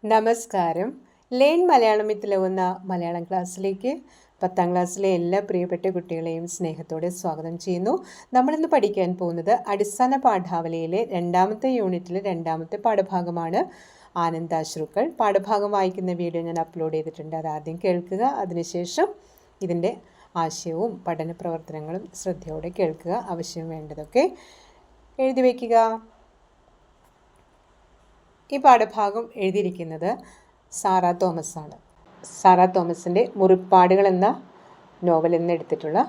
നമസ്കാരം. ലേൺ മലയാളം വിത്ത് മലയാളം ക്ലാസ്സിലേക്ക് 10ാം ക്ലാസ്സിലെ എല്ലാ പ്രിയപ്പെട്ട കുട്ടികളെയും സ്നേഹത്തോടെ സ്വാഗതം ചെയ്യുന്നു. നമ്മളിന്ന് പഠിക്കാൻ പോകുന്നത് അടിസ്ഥാന പാഠാവലിയിലെ 2ാമത്തെ യൂണിറ്റിലെ 2ാമത്തെ പാഠഭാഗമാണ് ആനന്ദാശ്രുക്കൾ. പാഠഭാഗം വായിക്കുന്ന വീഡിയോ ഞാൻ അപ്ലോഡ് ചെയ്തിട്ടുണ്ട്. അത് ആദ്യം കേൾക്കുക. അതിനുശേഷം ഇതിൻ്റെ ആശയവും പഠന പ്രവർത്തനങ്ങളും ശ്രദ്ധയോടെ കേൾക്കുക. ആവശ്യം വേണ്ടതൊക്കെ എഴുതി വയ്ക്കുക. ഈ പാഠഭാഗം എഴുതിയിരിക്കുന്നത് സാറാ തോമസ് ആണ്. സാറാ തോമസിൻ്റെ മുറിപ്പാടുകൾ എന്ന നോവലിൽ നിന്ന് എടുത്തിട്ടുള്ള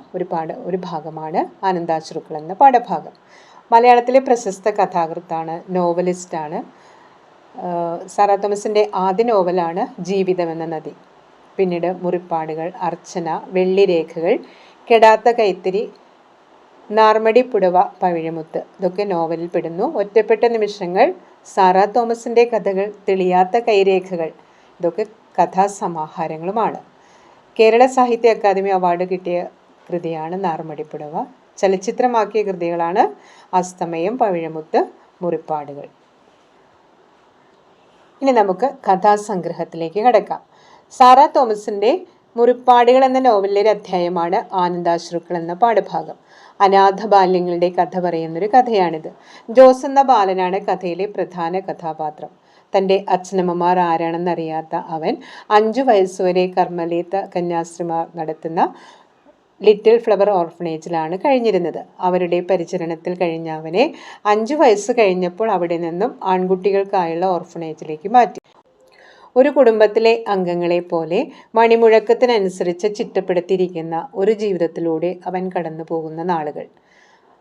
ഒരു ഭാഗമാണ് ആനന്ദാശ്രുക്കൾ എന്ന പാഠഭാഗം. മലയാളത്തിലെ പ്രശസ്ത കഥാകൃത്താണ്, നോവലിസ്റ്റാണ്. സാറാ തോമസിൻ്റെ ആദ്യ നോവലാണ് ജീവിതം എന്ന നദി. പിന്നീട് മുറിപ്പാടുകൾ, അർച്ചന, വെള്ളിരേഖകൾ, കെടാത്ത കൈത്തിരി, നാർമടി പുടവ, പവിഴമുത്ത് ഇതൊക്കെ നോവലിൽ പെടുന്നു. ഒറ്റപ്പെട്ട നിമിഷങ്ങൾ, സാറാ തോമസിൻ്റെ കഥകൾ, തെളിയാത്ത കൈരേഖകൾ ഇതൊക്കെ കഥാസമാഹാരങ്ങളുമാണ്. കേരള സാഹിത്യ അക്കാദമി അവാർഡ് കിട്ടിയ കൃതിയാണ് നാർമടി പുടവ. ചലച്ചിത്രമാക്കിയ കൃതികളാണ് അസ്തമയം, പവിഴമുത്ത്, മുറിപ്പാടുകൾ. ഇനി നമുക്ക് കഥാസംഗ്രഹത്തിലേക്ക് കടക്കാം. സാറാ തോമസിൻ്റെ മുറിപ്പാടുകൾ എന്ന നോവലിലെ ഒരു അധ്യായമാണ് ആനന്ദാശ്രുക്കൾ എന്ന പാഠഭാഗം. അനാഥ ബാല്യങ്ങളുടെ കഥ പറയുന്നൊരു കഥയാണിത്. ജോസ് എന്ന ബാലനാണ് കഥയിലെ പ്രധാന കഥാപാത്രം. തൻ്റെ അച്ഛനമ്മമാർ ആരാണെന്നറിയാത്ത അവൻ 5 വയസ്സുവരെ കർമ്മലീത്ത കന്യാസ്ത്രീമാർ നടത്തുന്ന ലിറ്റിൽ ഫ്ലവർ ഓർഫനേജിലാണ് കഴിഞ്ഞിരുന്നത്. അവരുടെ പരിചരണത്തിൽ കഴിഞ്ഞ അവനെ 5 വയസ്സ് കഴിഞ്ഞപ്പോൾ അവിടെ നിന്നും ആൺകുട്ടികൾക്കായുള്ള ഓർഫനേജിലേക്ക് മാറ്റി. ഒരു കുടുംബത്തിലെ അംഗങ്ങളെ പോലെ മണിമുഴക്കത്തിനനുസരിച്ച് ചിട്ടപ്പെടുത്തിയിരിക്കുന്ന ഒരു ജീവിതത്തിലൂടെ അവൻ കടന്നു പോകുന്ന നാളുകൾ.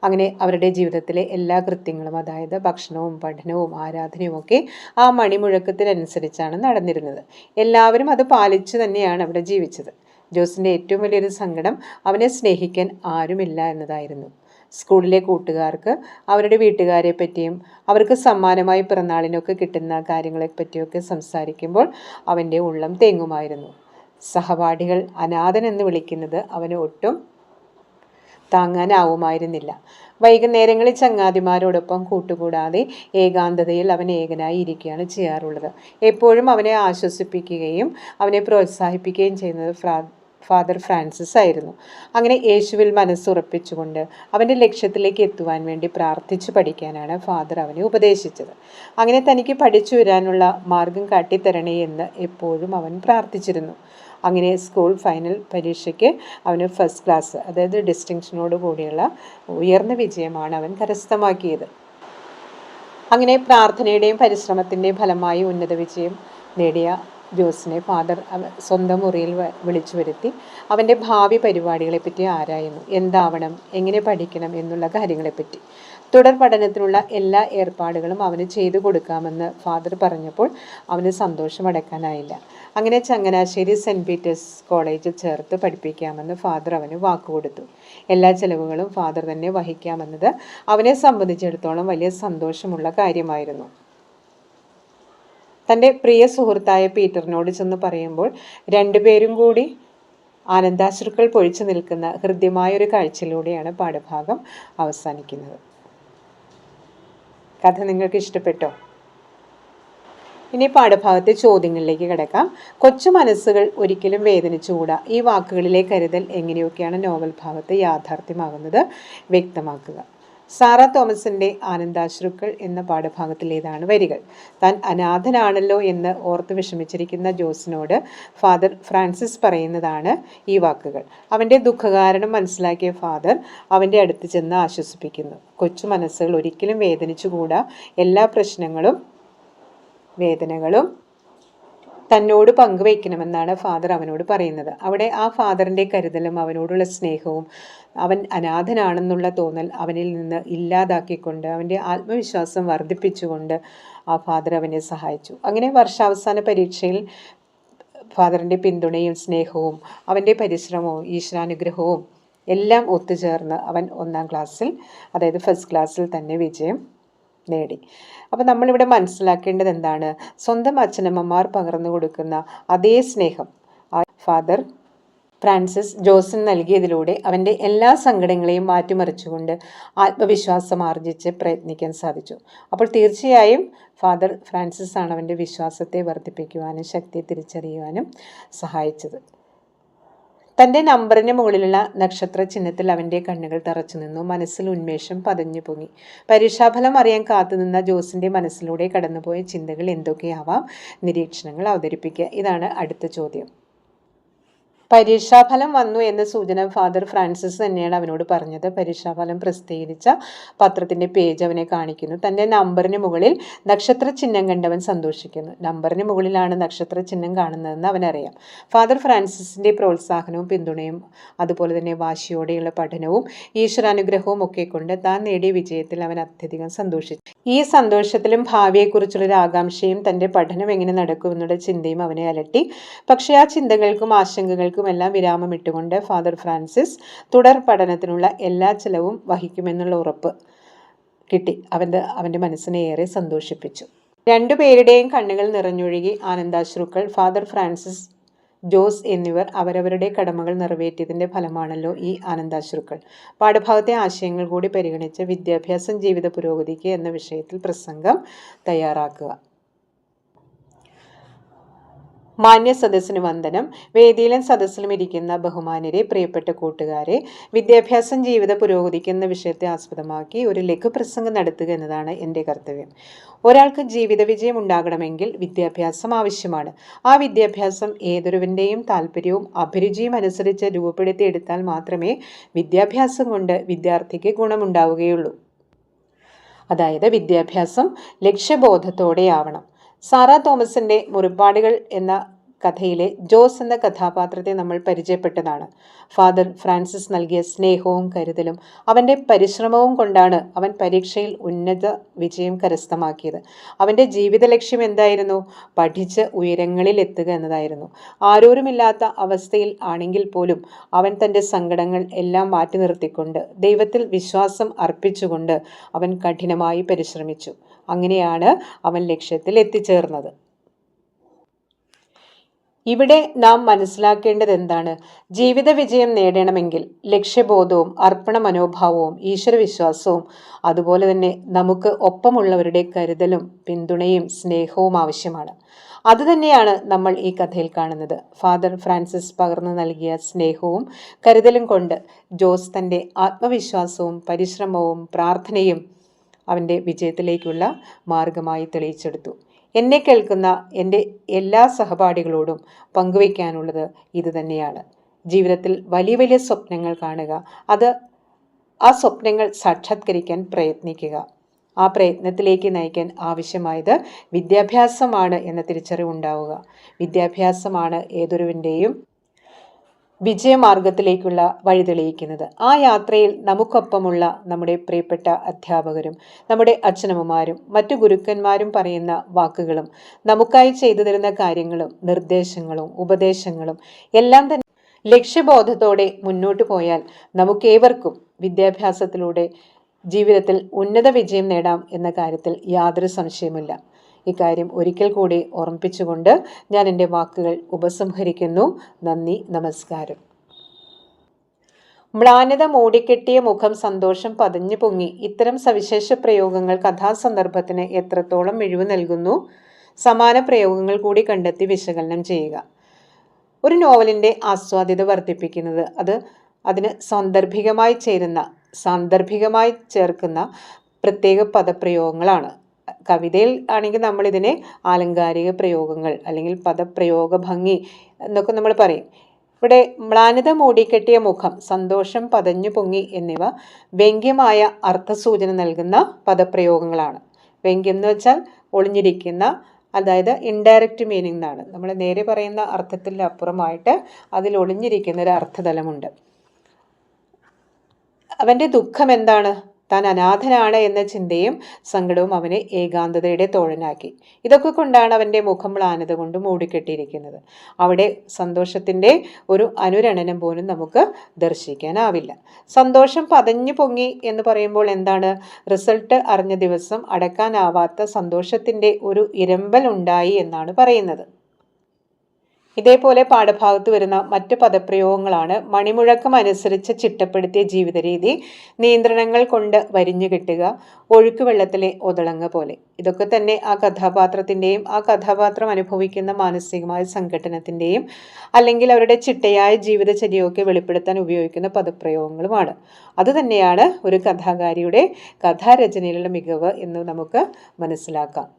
അങ്ങനെ അവരുടെ ജീവിതത്തിലെ എല്ലാ കൃത്യങ്ങളും, അതായത് ഭക്ഷണവും പഠനവും ആരാധനയും ഒക്കെ ആ മണിമുഴക്കത്തിനനുസരിച്ചാണ് നടന്നിരുന്നത്. എല്ലാവരും അത് പാലിച്ചു തന്നെയാണ് അവിടെ ജീവിച്ചത്. ജോസിൻ്റെ ഏറ്റവും വലിയൊരു സങ്കടം അവനെ സ്നേഹിക്കാൻ ആരുമില്ല എന്നതായിരുന്നു. സ്കൂളിലെ കൂട്ടുകാർക്ക് അവരുടെ വീട്ടുകാരെ പറ്റിയും അവർക്ക് സമ്മാനമായി പിറന്നാളിനൊക്കെ കിട്ടുന്ന കാര്യങ്ങളെ പറ്റിയൊക്കെ സംസാരിക്കുമ്പോൾ അവൻ്റെ ഉള്ളം തേങ്ങുമായിരുന്നു. സഹപാഠികൾ അനാഥൻ എന്ന് വിളിക്കുന്നത് അവന് ഒട്ടും താങ്ങാനാവുമായിരുന്നില്ല. വൈകുന്നേരങ്ങളിൽ ചങ്ങാതിമാരോടൊപ്പം കൂട്ടുകൂടാതെ ഏകാന്തതയിൽ അവൻ ഏകനായി ഇരിക്കുകയാണ് ചെയ്യാറുള്ളത്. എപ്പോഴും അവനെ ആശ്വസിപ്പിക്കുകയും അവനെ പ്രോത്സാഹിപ്പിക്കുകയും ചെയ്യുന്നത് ഫാദർ ഫ്രാൻസിസ് ആയിരുന്നു. അങ്ങനെ യേശുവിൽ മനസ്സുറപ്പിച്ചുകൊണ്ട് അവൻ്റെ ലക്ഷ്യത്തിലേക്ക് എത്തുവാൻ വേണ്ടി പ്രാർത്ഥിച്ചു പഠിക്കാനാണ് ഫാദർ അവനെ ഉപദേശിച്ചത്. അങ്ങനെ തനിക്ക് പഠിച്ചു വരാനുള്ള മാർഗം കാട്ടിത്തരണേ എന്ന് എപ്പോഴും അവൻ പ്രാർത്ഥിച്ചിരുന്നു. അങ്ങനെ സ്കൂൾ ഫൈനൽ പരീക്ഷയ്ക്ക് അവന് ഫസ്റ്റ് ക്ലാസ്, അതായത് ഡിസ്റ്റിങ്ഷനോട് കൂടിയുള്ള ഉയർന്ന വിജയമാണ് അവൻ കരസ്ഥമാക്കിയത്. അങ്ങനെ പ്രാർത്ഥനയുടെയും പരിശ്രമത്തിൻ്റെയും ഫലമായി ഉന്നത വിജയം നേടിയ ജോസിനെ ഫാദർ സ്വന്തം മുറിയിൽ വിളിച്ചു വരുത്തി അവൻ്റെ ഭാവി പരിപാടികളെപ്പറ്റി ആരായുന്നു. എന്താവണം, എങ്ങനെ പഠിക്കണം എന്നുള്ള കാര്യങ്ങളെപ്പറ്റി. തുടർ പഠനത്തിനുള്ള എല്ലാ ഏർപ്പാടുകളും അവന് ചെയ്തു കൊടുക്കാമെന്ന് ഫാദർ പറഞ്ഞപ്പോൾ അവന് സന്തോഷമടക്കാനായില്ല. അങ്ങനെ ചങ്ങനാശ്ശേരി സെൻറ്റ് പീറ്റേഴ്സ് കോളേജിൽ ചേർത്ത് പഠിപ്പിക്കാമെന്ന് ഫാദർ അവന് വാക്കുകൊടുത്തു. എല്ലാ ചെലവുകളും ഫാദർ തന്നെ വഹിക്കാമെന്നത് അവനെ സംബന്ധിച്ചിടത്തോളം വലിയ സന്തോഷമുള്ള കാര്യമായിരുന്നു. തൻ്റെ പ്രിയ സുഹൃത്തായ പീറ്ററിനോട് ചെന്ന് പറയുമ്പോൾ രണ്ടുപേരും കൂടി ആനന്ദാശ്രുക്കൾ പൊഴിച്ചു നിൽക്കുന്ന ഹൃദ്യമായൊരു കാഴ്ചയിലൂടെയാണ് പാഠഭാഗം അവസാനിക്കുന്നത്. കഥ നിങ്ങൾക്ക് ഇഷ്ടപ്പെട്ടോ? ഇനി പാഠഭാഗത്തെ ചോദ്യങ്ങളിലേക്ക് കിടക്കാം. കൊച്ചു മനസ്സുകൾ ഒരിക്കലും വേദനിച്ചുകൂടാ. ഈ വാക്കുകളിലെ കരുതൽ എങ്ങനെയൊക്കെയാണ് നോവൽ ഭാഗത്ത് യാഥാർത്ഥ്യമാകുന്നത് വ്യക്തമാക്കുക. സാറാ തോമസിൻ്റെ ആനന്ദാശ്രുക്കൾ എന്ന പാഠഭാഗത്തിലേതാണ് വരികൾ. താൻ അനാഥനാണല്ലോ എന്ന് ഓർത്ത് വിഷമിച്ചിരിക്കുന്ന ജോസിനോട് ഫാദർ ഫ്രാൻസിസ് പറയുന്നതാണ് ഈ വാക്കുകൾ. അവൻ്റെ ദുഃഖകാരണം മനസ്സിലാക്കിയ ഫാദർ അവൻ്റെ അടുത്ത് ചെന്ന് ആശ്വസിപ്പിക്കുന്നു. കൊച്ചു മനസ്സുകൾ ഒരിക്കലും വേദനിച്ചുകൂടാ. എല്ലാ പ്രശ്നങ്ങളും വേദനകളും തന്നോട് പങ്കുവയ്ക്കണമെന്നാണ് ഫാദർ അവനോട് പറയുന്നത്. അവിടെ ആ ഫാദറിൻ്റെ കരുതലും അവനോടുള്ള സ്നേഹവും അവൻ അനാഥനാണെന്നുള്ള തോന്നൽ അവനിൽ നിന്ന് ഇല്ലാതാക്കിക്കൊണ്ട് അവൻ്റെ ആത്മവിശ്വാസം വർദ്ധിപ്പിച്ചുകൊണ്ട് ആ ഫാദർ അവനെ സഹായിച്ചു. അങ്ങനെ വർഷാവസാന പരീക്ഷയിൽ ഫാദറിൻ്റെ പിന്തുണയും സ്നേഹവും അവൻ്റെ പരിശ്രമവും ഈശ്വരാനുഗ്രഹവും എല്ലാം ഒത്തുചേർന്ന് അവൻ 1ാം ക്ലാസ്സിൽ, അതായത് ഫസ്റ്റ് ക്ലാസ്സിൽ തന്നെ വിജയം നേടി. അപ്പോൾ നമ്മളിവിടെ മനസ്സിലാക്കേണ്ടത് എന്താണ്? സ്വന്തം അച്ഛനമ്മമാർ പകർന്നു കൊടുക്കുന്ന അതേ സ്നേഹം ആ ഫാദർ ഫ്രാൻസിസ് ജോസിന് നൽകിയതിലൂടെ അവൻ്റെ എല്ലാ സങ്കടങ്ങളെയും മാറ്റിമറിച്ചുകൊണ്ട് ആത്മവിശ്വാസം ആർജിച്ച് പ്രയത്നിക്കാൻ സാധിച്ചു. അപ്പോൾ തീർച്ചയായും ഫാദർ ഫ്രാൻസിസ് ആണ് അവൻ്റെ വിശ്വാസത്തെ വർദ്ധിപ്പിക്കുവാനും ശക്തിയെ തിരിച്ചറിയുവാനും സഹായിച്ചത്. തൻ്റെ നമ്പറിന് മുകളിലുള്ള നക്ഷത്ര ചിഹ്നത്തിൽ അവൻ്റെ കണ്ണുകൾ തറച്ചു നിന്നു. മനസ്സിൽ ഉന്മേഷം പതഞ്ഞു പൊങ്ങി. പരീക്ഷാഫലം അറിയാൻ കാത്തുനിന്ന ജോസിൻ്റെ മനസ്സിലൂടെ കടന്നുപോയ ചിന്തകൾ എന്തൊക്കെയാവാം? നിരീക്ഷണങ്ങൾ അവതരിപ്പിക്കുക. ഇതാണ് അടുത്ത ചോദ്യം. പരീക്ഷാഫലം വന്നു എന്ന സൂചന ഫാദർ ഫ്രാൻസിസ് തന്നെയാണ് അവനോട് പറഞ്ഞത്. പരീക്ഷാഫലം പ്രസിദ്ധീകരിച്ച പത്രത്തിൻ്റെ പേജ് അവനെ കാണിക്കുന്നു. തൻ്റെ നമ്പറിന് മുകളിൽ നക്ഷത്ര ചിഹ്നം കണ്ടവൻ സന്തോഷിക്കുന്നു. നമ്പറിന് മുകളിലാണ് നക്ഷത്ര ചിഹ്നം കാണുന്നതെന്ന് അവനറിയാം. ഫാദർ ഫ്രാൻസിസിൻ്റെ പ്രോത്സാഹനവും പിന്തുണയും അതുപോലെ തന്നെ വാശിയോടെയുള്ള പഠനവും ഈശ്വരാനുഗ്രഹവും ഒക്കെ കൊണ്ട് താൻ നേടിയ വിജയത്തിൽ അവൻ അത്യധികം സന്തോഷിച്ചു. ഈ സന്തോഷത്തിലും ഭാവിയെക്കുറിച്ചുള്ളൊരു ആകാംക്ഷയും തൻ്റെ പഠനം എങ്ങനെ നടക്കുമെന്നുള്ള ചിന്തയും അവനെ അലട്ടി. പക്ഷേ ആ ചിന്തകൾക്കും ആശങ്കകൾക്കും എല്ലാം വിരാമമിട്ടുകൊണ്ട് ഫാദർ ഫ്രാൻസിസ് തുടർ പഠനത്തിനുള്ള എല്ലാ ചെലവും വഹിക്കുമെന്നുള്ള ഉറപ്പ് കിട്ടി. അവൻ്റെ മനസ്സിനെ ഏറെ സന്തോഷിപ്പിച്ചു. രണ്ടുപേരുടെയും കണ്ണുകൾ നിറഞ്ഞൊഴുകി ആനന്ദാശ്രുക്കൾ. ഫാദർ ഫ്രാൻസിസ്, ജോസ് എന്നിവർ അവരവരുടെ കടമകൾ നിറവേറ്റിയതിൻ്റെ ഫലമാണല്ലോ ഈ ആനന്ദാശ്രുക്കൾ. പാഠഭാഗത്തെ ആശയങ്ങൾ കൂടി പരിഗണിച്ച് വിദ്യാഭ്യാസം ജീവിത പുരോഗതിക്ക് എന്ന വിഷയത്തിൽ പ്രസംഗം തയ്യാറാക്കുക. മാന്യ സദസ്സിന് വന്ദനം. വേദിയിലും സദസ്സിലും ഇരിക്കുന്ന ബഹുമാന്യരെ, പ്രിയപ്പെട്ട കൂട്ടുകാരെ, വിദ്യാഭ്യാസം ജീവിത പുരോഗതിക്ക് എന്ന വിഷയത്തെ ആസ്പദമാക്കി ഒരു ലഘുപ്രസംഗം നടത്തുക എന്നതാണ് എൻ്റെ കർത്തവ്യം. ഒരാൾക്ക് ജീവിത വിജയം ഉണ്ടാകണമെങ്കിൽ വിദ്യാഭ്യാസം ആവശ്യമാണ്. ആ വിദ്യാഭ്യാസം ഏതൊരുവൻ്റെയും താല്പര്യവും അഭിരുചിയും അനുസരിച്ച് രൂപപ്പെടുത്തിയെടുത്താൽ മാത്രമേ വിദ്യാഭ്യാസം കൊണ്ട് വിദ്യാർത്ഥിക്ക് ഗുണമുണ്ടാവുകയുള്ളൂ. അതായത് വിദ്യാഭ്യാസം ലക്ഷ്യബോധത്തോടെയാവണം. സാറാ തോമസിൻ്റെ മുറിപ്പാടുകൾ എന്ന കഥയിലെ ജോസ് എന്ന കഥാപാത്രത്തെ നമ്മൾ പരിചയപ്പെട്ടതാണ്. ഫാദർ ഫ്രാൻസിസ് നൽകിയ സ്നേഹവും കരുതലും അവൻ്റെ പരിശ്രമവും കൊണ്ടാണ് അവൻ പരീക്ഷയിൽ ഉന്നത വിജയം കരസ്ഥമാക്കിയത്. അവൻ്റെ ജീവിത ലക്ഷ്യം എന്തായിരുന്നു? പഠിച്ച് ഉയരങ്ങളിൽ എത്തുക എന്നതായിരുന്നു. ആരോരുമില്ലാത്ത അവസ്ഥയിൽ ആണെങ്കിൽ പോലും അവൻ തൻ്റെ സങ്കടങ്ങൾ എല്ലാം മാറ്റി നിർത്തിക്കൊണ്ട് ദൈവത്തിൽ വിശ്വാസം അർപ്പിച്ചുകൊണ്ട് അവൻ കഠിനമായി പരിശ്രമിച്ചു. അങ്ങനെയാണ് അവൻ ലക്ഷ്യത്തിൽ എത്തിച്ചേർന്നത്. ഇവിടെ നാം മനസ്സിലാക്കേണ്ടത് എന്താണ്? ജീവിത വിജയം നേടണമെങ്കിൽ ലക്ഷ്യബോധവും അർപ്പണ മനോഭാവവും ഈശ്വരവിശ്വാസവും അതുപോലെ തന്നെ നമുക്ക് ഒപ്പമുള്ളവരുടെ കരുതലും പിന്തുണയും സ്നേഹവും ആവശ്യമാണ്. അതുതന്നെയാണ് നമ്മൾ ഈ കഥയിൽ കാണുന്നത്. ഫാദർ ഫ്രാൻസിസ് പകർന്നു നൽകിയ സ്നേഹവും കരുതലും കൊണ്ട് ജോസ് തൻ്റെ ആത്മവിശ്വാസവും പരിശ്രമവും പ്രാർത്ഥനയും അവൻ്റെ വിജയത്തിലേക്കുള്ള മാർഗമായി തെളിയിച്ചെടുത്തു. എന്നെ കേൾക്കുന്ന എൻ്റെ എല്ലാ സഹപാഠികളോടും പങ്കുവയ്ക്കാനുള്ളത് ഇതുതന്നെയാണ്. ജീവിതത്തിൽ വലിയ വലിയ സ്വപ്നങ്ങൾ കാണുക, ആ സ്വപ്നങ്ങൾ സാക്ഷാത്കരിക്കാൻ പ്രയത്നിക്കുക. ആ പ്രയത്നത്തിലേക്ക് നയിക്കാൻ ആവശ്യമായത് വിദ്യാഭ്യാസമാണ് എന്ന തിരിച്ചറിവുണ്ടാവുക. വിദ്യാഭ്യാസമാണ് ഏതൊരുവൻ്റെയും വിജയമാർഗത്തിലേക്കുള്ള വഴി തെളിയിക്കുന്നത്. ആ യാത്രയിൽ നമുക്കൊപ്പമുള്ള നമ്മുടെ പ്രിയപ്പെട്ട അധ്യാപകരും നമ്മുടെ അച്ഛനമ്മമാരും മറ്റു ഗുരുക്കന്മാരും പറയുന്ന വാക്കുകളും നമുക്കായി ചെയ്തു തരുന്ന കാര്യങ്ങളും നിർദ്ദേശങ്ങളും ഉപദേശങ്ങളും എല്ലാം തന്നെ ലക്ഷ്യബോധത്തോടെ മുന്നോട്ട് പോയാൽ നമുക്കേവർക്കും വിദ്യാഭ്യാസത്തിലൂടെ ജീവിതത്തിൽ ഉന്നത വിജയം നേടാം എന്ന കാര്യത്തിൽ യാതൊരു സംശയമില്ല. ഇക്കാര്യം ഒരിക്കൽ കൂടി ഓർമ്മിപ്പിച്ചുകൊണ്ട് ഞാൻ എൻ്റെ വാക്കുകൾ ഉപസംഹരിക്കുന്നു. നന്ദി, നമസ്കാരം. മ്ലാനത മൂടിക്കെട്ടിയ മുഖം, സന്തോഷം പതഞ്ഞു പൊങ്ങി. ഇത്തരം സവിശേഷ പ്രയോഗങ്ങൾ കഥാസന്ദർഭത്തിന് എത്രത്തോളം മിഴിവ് നൽകുന്നു? സമാന പ്രയോഗങ്ങൾ കൂടി കണ്ടെത്തി വിശകലനം ചെയ്യുക. ഒരു നോവലിൻ്റെ ആസ്വാദ്യത വർദ്ധിപ്പിക്കുന്നത് അതിന് സാന്ദർഭികമായി ചേർക്കുന്ന പ്രത്യേക പദപ്രയോഗങ്ങളാണ്. കവിതയിൽ ആണെങ്കിൽ നമ്മളിതിനെ ആലങ്കാരിക പ്രയോഗങ്ങൾ അല്ലെങ്കിൽ പദപ്രയോഗ ഭംഗി എന്നൊക്കെ നമ്മൾ പറയും. ഇവിടെ മ്ലാനത മൂടിക്കെട്ടിയ മുഖം, സന്തോഷം പതഞ്ഞു പൊങ്ങി എന്നിവ വ്യംഗ്യമായ അർത്ഥസൂചന നൽകുന്ന പദപ്രയോഗങ്ങളാണ്. വ്യംഗ്യം എന്ന് വെച്ചാൽ ഒളിഞ്ഞിരിക്കുന്ന, അതായത് ഇൻഡയറക്റ്റ് മീനിങ് എന്നാണ്. നമ്മൾ നേരെ പറയുന്ന അർത്ഥത്തിൽ അപ്പുറമായിട്ട് അതിൽ ഒളിഞ്ഞിരിക്കുന്ന ഒരു അർത്ഥതലമുണ്ട്. അവൻ്റെ ദുഃഖം എന്താണ്? താൻ അനാഥനാണ് എന്ന ചിന്തയും സങ്കടവും അവനെ ഏകാന്തതയുടെ തോഴനാക്കി. ഇതൊക്കെ കൊണ്ടാണ് അവൻ്റെ മുഖം മ്ലാനത കൊണ്ട് മൂടിക്കെട്ടിയിരിക്കുന്നത്. അവിടെ സന്തോഷത്തിൻ്റെ ഒരു അനുരണനം പോലും നമുക്ക് ദർശിക്കാനാവില്ല. സന്തോഷം പതഞ്ഞു പൊങ്ങി എന്ന് പറയുമ്പോൾ എന്താണ്? റിസൾട്ട് അറിഞ്ഞ ദിവസം അടക്കാനാവാത്ത സന്തോഷത്തിൻ്റെ ഒരു ഇരമ്പൽ ഉണ്ടായി എന്നാണ് പറയുന്നത്. ഇതേപോലെ പാഠഭാഗത്ത് വരുന്ന മറ്റ് പദപ്രയോഗങ്ങളാണ് മണിമുഴക്കം അനുസരിച്ച് ചിട്ടപ്പെടുത്തിയ ജീവിത രീതി, നിയന്ത്രണങ്ങൾ കൊണ്ട് വരിഞ്ഞു കെട്ടുക, ഒഴുക്ക് വെള്ളത്തിലെ ഒതളങ്ങ പോലെ. ഇതൊക്കെ തന്നെ ആ കഥാപാത്രത്തിൻ്റെയും ആ കഥാപാത്രം അനുഭവിക്കുന്ന മാനസികമായ സംഘട്ടനത്തിൻ്റെയും അല്ലെങ്കിൽ അവരുടെ ചിട്ടയായ ജീവിതചര്യയൊക്കെ വെളിപ്പെടുത്താൻ ഉപയോഗിക്കുന്ന പദപ്രയോഗങ്ങളുമാണ്. അതുതന്നെയാണ് ഒരു കഥാകാരിയുടെ കഥാരചനയിലുള്ള മികവ് എന്ന് നമുക്ക് മനസ്സിലാക്കാം.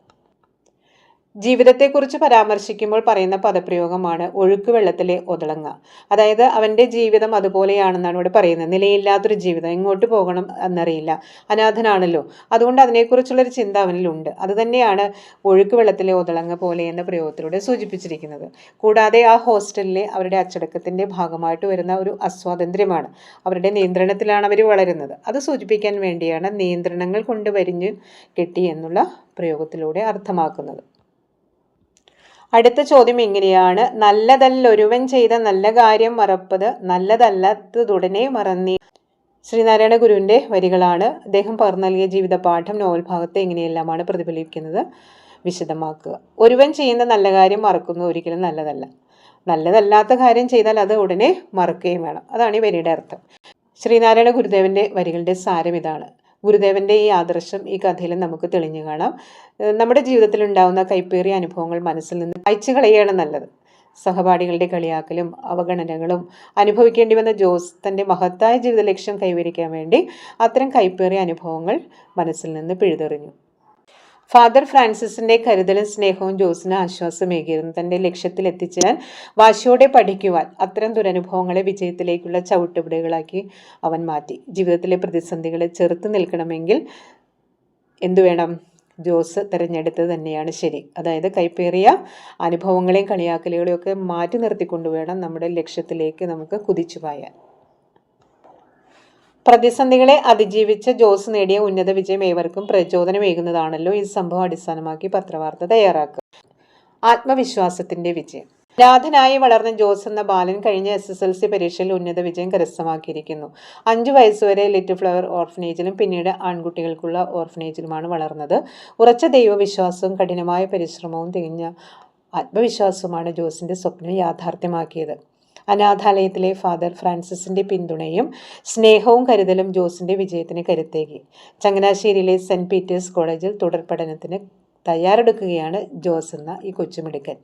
ജീവിതത്തെക്കുറിച്ച് പരാമർശിക്കുമ്പോൾ പറയുന്ന പദപ്രയോഗമാണ് ഒഴുക്ക് വെള്ളത്തിലെ ഒതളങ്ങ. അതായത് അവൻ്റെ ജീവിതം അതുപോലെയാണെന്നാണ് ഇവിടെ പറയുന്നത്. നിലയില്ലാത്തൊരു ജീവിതം, എങ്ങോട്ട് പോകണം എന്നറിയില്ല, അനാഥനാണല്ലോ, അതുകൊണ്ട് അതിനെക്കുറിച്ചുള്ളൊരു ചിന്ത അവനിലുണ്ട്. അതുതന്നെയാണ് ഒഴുക്ക് വെള്ളത്തിലെ ഒതളങ്ങ പോലെ എന്ന പ്രയോഗത്തിലൂടെ സൂചിപ്പിച്ചിരിക്കുന്നത്. കൂടാതെ ആ ഹോസ്റ്റലിലെ അവരുടെ അച്ചടക്കത്തിൻ്റെ ഭാഗമായിട്ട് വരുന്ന ഒരു അസ്വാതന്ത്ര്യമാണ്, അവരുടെ നിയന്ത്രണത്തിലാണ് അവർ വളരുന്നത്. അത് സൂചിപ്പിക്കാൻ വേണ്ടിയാണ് നിയന്ത്രണങ്ങൾ കൊണ്ട് വരിഞ്ഞു കെട്ടി എന്നുള്ള പ്രയോഗത്തിലൂടെ അർത്ഥമാക്കുന്നത്. അടുത്ത ചോദ്യം ഇങ്ങനെയാണ്: നല്ലതല്ലൊരുവൻ ചെയ്ത നല്ല കാര്യം മറപ്പത് നല്ലതല്ലാത്തതുടനെ മറന്നീ. ശ്രീനാരായണ ഗുരുവിൻ്റെ വരികളാണ്. അദ്ദേഹം പകർന്നു നൽകിയ ജീവിത പാഠം നോവൽ ഭാഗത്തെ എങ്ങനെയെല്ലാമാണ് പ്രതിഫലിക്കുന്നത് വിശദമാക്കുക. ഒരുവൻ ചെയ്യുന്ന നല്ല കാര്യം മറക്കുന്നത് ഒരിക്കലും നല്ലതല്ല. നല്ലതല്ലാത്ത കാര്യം ചെയ്താൽ അത് ഉടനെ മറക്കുകയും വേണം. അതാണ് ഈ വരിയുടെ അർത്ഥം. ശ്രീനാരായണ ഗുരുദേവൻ്റെ വരികളുടെ സാരം ഇതാണ്. ഗുരുദേവൻ്റെ ഈ ആദർശം ഈ കഥയിൽ നമുക്ക് തെളിഞ്ഞു കാണാം. നമ്മുടെ ജീവിതത്തിൽ ഉണ്ടാകുന്ന കൈപ്പേറിയ അനുഭവങ്ങൾ മനസ്സിൽ നിന്ന് അയച്ചു കളയുകയാണ് നല്ലത്. സഹപാഠികളുടെ കളിയാക്കലും അവഗണനകളും അനുഭവിക്കേണ്ടി വന്ന ജോസ് തൻ്റെ മഹത്തായ ജീവിത ലക്ഷ്യം കൈവരിക്കാൻ വേണ്ടി അത്തരം കൈപ്പേറിയ അനുഭവങ്ങൾ മനസ്സിൽ നിന്ന് പിഴുതെറിഞ്ഞു. ഫാദർ ഫ്രാൻസിസിൻ്റെ കരുതലും സ്നേഹവും ജോസിന് ആശ്വാസമേകിയിരുന്നു. തൻ്റെ ലക്ഷ്യത്തിൽ എത്തിച്ചേരാൻ വാശിയോടെ പഠിക്കുവാൻ അത്തരം ദുരനുഭവങ്ങളെ വിജയത്തിലേക്കുള്ള ചവിട്ടുപടികളാക്കി അവൻ മാറ്റി. ജീവിതത്തിലെ പ്രതിസന്ധികളെ ചെറുത്ത് നിൽക്കണമെങ്കിൽ എന്തു വേണം? ജോസ് തിരഞ്ഞെടുത്തത് തന്നെയാണ് ശരി. അതായത് കൈപ്പേറിയ അനുഭവങ്ങളെയും കളിയാക്കലുകളെയും ഒക്കെ മാറ്റി നിർത്തിക്കൊണ്ട് വേണം നമ്മുടെ ലക്ഷ്യത്തിലേക്ക് നമുക്ക് കുതിച്ചു പായാൻ. പ്രതിസന്ധികളെ അതിജീവിച്ച് ജോസ് നേടിയ ഉന്നത വിജയം ഏവർക്കും പ്രചോദനമേകുന്നതാണല്ലോ. ഈ സംഭവം അടിസ്ഥാനമാക്കി പത്രവാർത്ത തയ്യാറാക്കുക. ആത്മവിശ്വാസത്തിന്റെ വിജയം. അനാഥനായി വളർന്ന ജോസ് എന്ന ബാലൻ കഴിഞ്ഞ SSLC പരീക്ഷയിൽ ഉന്നത വിജയം കരസ്ഥമാക്കിയിരിക്കുന്നു. 5 വയസ്സുവരെ ലിറ്റിൽ ഫ്ലവർ ഓർഫനേജിലും പിന്നീട് ആൺകുട്ടികൾക്കുള്ള ഓർഫനേജിലുമാണ് വളർന്നത്. ഉറച്ച ദൈവവിശ്വാസവും കഠിനമായ പരിശ്രമവും തികഞ്ഞ ആത്മവിശ്വാസവുമാണ് ജോസിന്റെ സ്വപ്നം യാഥാർത്ഥ്യമാക്കിയത്. അനാഥാലയത്തിലെ ഫാദർ ഫ്രാൻസിസിൻ്റെ പിന്തുണയും സ്നേഹവും കരുതലും ജോസിൻ്റെ വിജയത്തിന് കരുത്തേകി. ചങ്ങനാശ്ശേരിയിലെ സെൻറ്റ് പീറ്റേഴ്സ് കോളേജിൽ തുടർ പഠനത്തിന് തയ്യാറെടുക്കുകയാണ് ജോസ് എന്ന ഈ കൊച്ചുമിടുക്കൻ.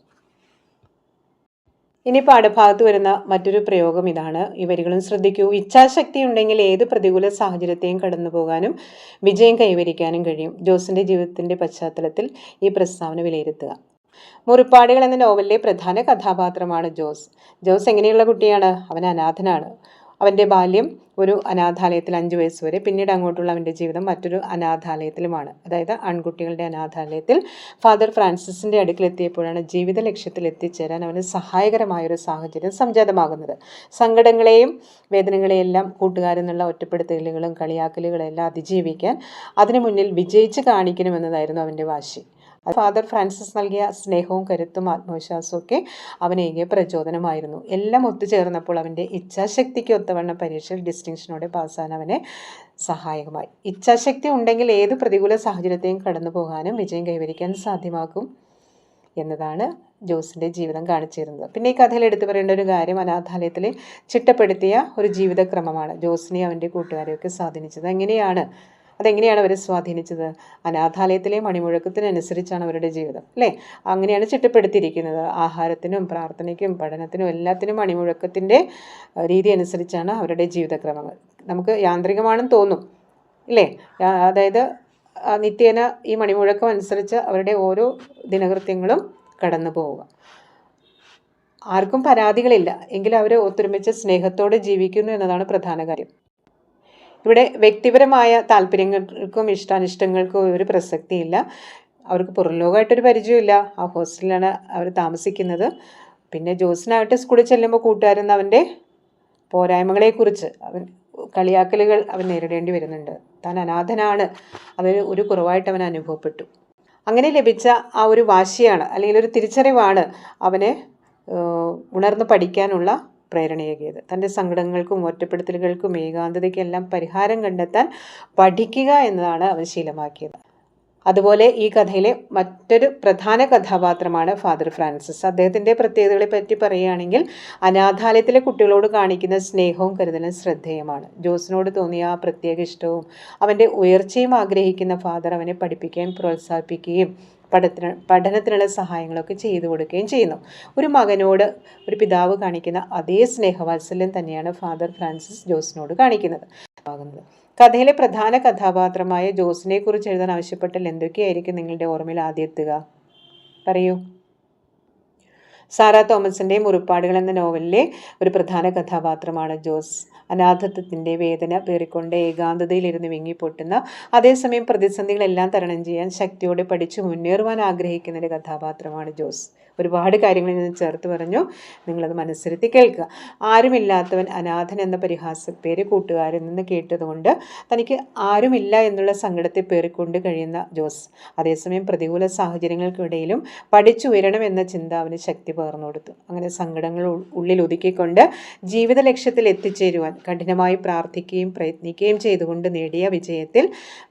ഇനി പാഠഭാഗത്ത് വരുന്ന മറ്റൊരു പ്രയോഗം ഇതാണ്. ഈ വരികളും ശ്രദ്ധിക്കൂ. ഇച്ഛാശക്തി ഉണ്ടെങ്കിൽ ഏത് പ്രതികൂല സാഹചര്യത്തെയും കടന്നു പോകാനും വിജയം കൈവരിക്കാനും കഴിയും. ജോസിൻ്റെ ജീവിതത്തിൻ്റെ പശ്ചാത്തലത്തിൽ ഈ പ്രസ്താവന വിലയിരുത്തുക. മുറിപ്പാടുകൾ എന്ന നോവലിലെ പ്രധാന കഥാപാത്രമാണ് ജോസ്. ജോസ് എങ്ങനെയുള്ള കുട്ടിയാണ്? അവൻ അനാഥനാണ്. അവൻ്റെ ബാല്യം ഒരു അനാഥാലയത്തിൽ 5 വയസ്സ് വരെ, പിന്നീട് അങ്ങോട്ടുള്ള അവൻ്റെ ജീവിതം മറ്റൊരു അനാഥാലയത്തിലുമാണ്. അതായത് ആൺകുട്ടികളുടെ അനാഥാലയത്തിൽ ഫാദർ ഫ്രാൻസിസിൻ്റെ അടുക്കിലെത്തിയപ്പോഴാണ് ജീവിത ലക്ഷ്യത്തിൽ എത്തിച്ചേരാൻ അവന് സഹായകരമായൊരു സാഹചര്യം സംജാതമാകുന്നത്. സങ്കടങ്ങളെയും വേദനകളെയെല്ലാം കൂട്ടുകാരെന്നുള്ള ഒറ്റപ്പെടുത്തലുകളും കളിയാക്കലുകളെല്ലാം അതിജീവിക്കാൻ അതിനു മുന്നിൽ വിജയിച്ച് കാണിക്കണമെന്നതായിരുന്നു അവൻ്റെ വാശി. ഫാദർ ഫ്രാൻസിസ് നൽകിയ സ്നേഹവും കരുത്തും ആത്മവിശ്വാസവും ഒക്കെ അവനേകിയ പ്രചോദനമായിരുന്നു. എല്ലാം ഒത്തുചേർന്നപ്പോൾ അവൻ്റെ ഇച്ഛാശക്തിക്ക് ഒത്തവണ്ണം പരീക്ഷയിൽ ഡിസ്റ്റിങ്ഷനോടെ പാസ്സാൻ അവനെ സഹായകമായി. ഇച്ഛാശക്തി ഉണ്ടെങ്കിൽ ഏത് പ്രതികൂല സാഹചര്യത്തെയും കടന്നു പോകാനും വിജയം കൈവരിക്കാൻ സാധ്യമാക്കും എന്നതാണ് ജോസിൻ്റെ ജീവിതം കാണിച്ചിരുന്നത്. പിന്നെ ഈ കഥയിൽ എടുത്തു പറയേണ്ട ഒരു കാര്യം, അനാഥാലയത്തിൽ ചിട്ടപ്പെടുത്തിയ ഒരു ജീവിതക്രമമാണ് ജോസിനെ അവൻ്റെ കൂട്ടുകാരെയൊക്കെ സ്വാധീനിച്ചത്. അതെങ്ങനെയാണ് അവരെ സ്വാധീനിച്ചത്? അനാഥാലയത്തിലെ മണിമുഴക്കത്തിനനുസരിച്ചാണ് അവരുടെ ജീവിതം, അല്ലേ? അങ്ങനെയാണ് ചിട്ടപ്പെടുത്തിയിരിക്കുന്നത്. ആഹാരത്തിനും പ്രാർത്ഥനയ്ക്കും പഠനത്തിനും എല്ലാത്തിനും മണിമുഴക്കത്തിൻ്റെ രീതി അനുസരിച്ചാണ് അവരുടെ ജീവിതക്രമങ്ങൾ. നമുക്ക് യാന്ത്രികമാണെന്ന് തോന്നും, ഇല്ലേ? അതായത് നിത്യേന ഈ മണിമുഴക്കം അനുസരിച്ച് അവരുടെ ഓരോ ദിനകൃത്യങ്ങളും കടന്നു പോവുക. ആർക്കും പരാതികളില്ല, എങ്കിലും അവർ ഒത്തൊരുമിച്ച് സ്നേഹത്തോടെ ജീവിക്കുന്നു എന്നതാണ് പ്രധാന കാര്യം. ഇവിടെ വ്യക്തിപരമായ താല്പര്യങ്ങൾക്കും ഇഷ്ടാനിഷ്ടങ്ങൾക്കും ഒരു പ്രസക്തിയില്ല. അവർക്ക് പുറംലോകമായിട്ടൊരു പരിചയമില്ല. ആ ഹോസ്റ്റലിലാണ് അവർ താമസിക്കുന്നത്. പിന്നെ ജോസിനായിട്ട് സ്കൂളിൽ ചെല്ലുമ്പോൾ കൂട്ടുകാരെന്ന് അവൻ്റെ പോരായ്മകളെക്കുറിച്ച് കളിയാക്കലുകൾ അവൻ നേരിടേണ്ടി വരുന്നുണ്ട്. താൻ അനാഥനാണ്, അതൊരു ഒരു കുറവായിട്ട് അവൻ അനുഭവപ്പെട്ടു. അങ്ങനെ ലഭിച്ച ആ ഒരു വാശിയാണ്, അല്ലെങ്കിൽ ഒരു തിരിച്ചറിവാണ് അവനെ ഉണർന്ന് പഠിക്കാനുള്ള പ്രേരണയേകിയത്. തൻ്റെ സങ്കടങ്ങൾക്കും ഒറ്റപ്പെടുത്തലുകൾക്കും ഏകാന്തതയ്ക്കെല്ലാം പരിഹാരം കണ്ടെത്താൻ പഠിക്കുക എന്നതാണ് അവൻ ശീലമാക്കിയത്. അതുപോലെ ഈ കഥയിലെ മറ്റൊരു പ്രധാന കഥാപാത്രമാണ് ഫാദർ ഫ്രാൻസിസ്. അദ്ദേഹത്തിൻ്റെ പ്രത്യേകതകളെ പറ്റി പറയുകയാണെങ്കിൽ അനാഥാലയത്തിലെ കുട്ടികളോട് കാണിക്കുന്ന സ്നേഹവും കരുതലും ശ്രദ്ധേയമാണ്. ജോസിനോട് തോന്നിയ ആ പ്രത്യേക ഇഷ്ടവും അവൻ്റെ ഉയർച്ചയും ആഗ്രഹിക്കുന്ന ഫാദർ അവനെ പഠിപ്പിക്കാൻ പ്രോത്സാഹിപ്പിക്കുകയും പഠനത്തിനുള്ള സഹായങ്ങളൊക്കെ ചെയ്തു കൊടുക്കുകയും ചെയ്യുന്നു. ഒരു മകനോട് ഒരു പിതാവ് കാണിക്കുന്ന അതേ സ്നേഹവാത്സല്യം തന്നെയാണ് ഫാദർ ഫ്രാൻസിസ് ജോസിനോട് കാണിക്കുന്നത്. കഥയിലെ പ്രധാന കഥാപാത്രമായ ജോസിനെ കുറിച്ച് എഴുതാൻ ആവശ്യപ്പെട്ടാൽ എന്തൊക്കെയായിരിക്കും നിങ്ങളുടെ ഓർമ്മയിൽ ആദ്യം എത്തുക? പറയൂ. സാറാ തോമസിൻ്റെ മുറിപ്പാടുകൾ എന്ന നോവലിലെ ഒരു പ്രധാന കഥാപാത്രമാണ് ജോസ്. അനാഥത്വത്തിൻ്റെ വേദന പേറിക്കൊണ്ട് ഏകാന്തതയിലിരുന്ന് വിങ്ങിപ്പൊട്ടുന്ന, അതേസമയം പ്രതിസന്ധികളെല്ലാം തരണം ചെയ്യാൻ ശക്തിയോടെ പഠിച്ചു മുന്നേറുവാൻ ആഗ്രഹിക്കുന്ന ഒരു കഥാപാത്രമാണ് ജോസ്. ഒരുപാട് കാര്യങ്ങൾ ഞാൻ ചേർത്ത് പറഞ്ഞു, നിങ്ങളത് മനസ്സിരുത്തി കേൾക്കുക. ആരുമില്ലാത്തവൻ അനാഥൻ എന്ന പരിഹാസപ്പേര് കൂട്ടുകാരിൽ നിന്ന് കേട്ടതുകൊണ്ട് തനിക്ക് ആരുമില്ല എന്നുള്ള സങ്കടത്തെ പേറിക്കൊണ്ട് കഴിയുന്ന ജോസ് അതേസമയം പ്രതികൂല സാഹചര്യങ്ങൾക്കിടയിലും പഠിച്ചുയരണം എന്ന ചിന്ത അവന് ശക്തി പകർന്നു കൊടുത്തു. അങ്ങനെ സങ്കടങ്ങൾ ഉള്ളിൽ ഒതുക്കിക്കൊണ്ട് ജീവിത ലക്ഷ്യത്തിൽ എത്തിച്ചേരുവാൻ കഠിനമായി പ്രാർത്ഥിക്കുകയും പ്രയത്നിക്കുകയും ചെയ്തുകൊണ്ട് നേടിയ വിജയത്തിൽ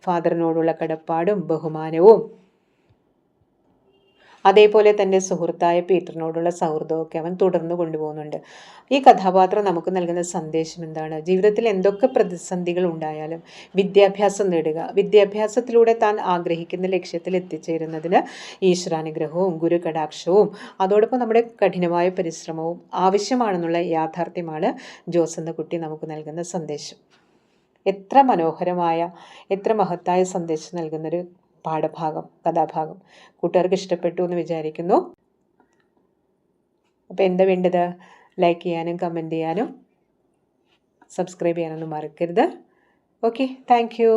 ഫാദറിനോടുള്ള കടപ്പാടും ബഹുമാനവും അതേപോലെ തൻ്റെ സുഹൃത്തായ പീറ്ററിനോടുള്ള സൗഹൃദമൊക്കെ അവൻ തുടർന്നു കൊണ്ടുപോകുന്നുണ്ട്. ഈ കഥാപാത്രം നമുക്ക് നൽകുന്ന സന്ദേശം എന്താണ്? ജീവിതത്തിൽ എന്തൊക്കെ പ്രതിസന്ധികൾ ഉണ്ടായാലും വിദ്യാഭ്യാസം നേടുക, വിദ്യാഭ്യാസത്തിലൂടെ താൻ ആഗ്രഹിക്കുന്ന ലക്ഷ്യത്തിൽ എത്തിച്ചേരുന്നതിന് ഈശ്വരാനുഗ്രഹവും ഗുരുകടാക്ഷവും അതോടൊപ്പം നമ്മുടെ കഠിനമായ പരിശ്രമവും ആവശ്യമാണെന്നുള്ള യാഥാർത്ഥ്യമാണ് ജോസ് എന്ന കുട്ടി നമുക്ക് നൽകുന്ന സന്ദേശം. എത്ര മനോഹരമായ, എത്ര മഹത്തായ സന്ദേശം നൽകുന്നൊരു കഥാഭാഗം കൂട്ടുകാർക്ക് ഇഷ്ടപ്പെട്ടു എന്ന് വിചാരിക്കുന്നു. അപ്പോൾ എന്താ വേണ്ടത്? ലൈക്ക് ചെയ്യാനും കമൻറ്റ് ചെയ്യാനും സബ്സ്ക്രൈബ് ചെയ്യാനൊന്നും മറക്കരുത്. Okay, thank you.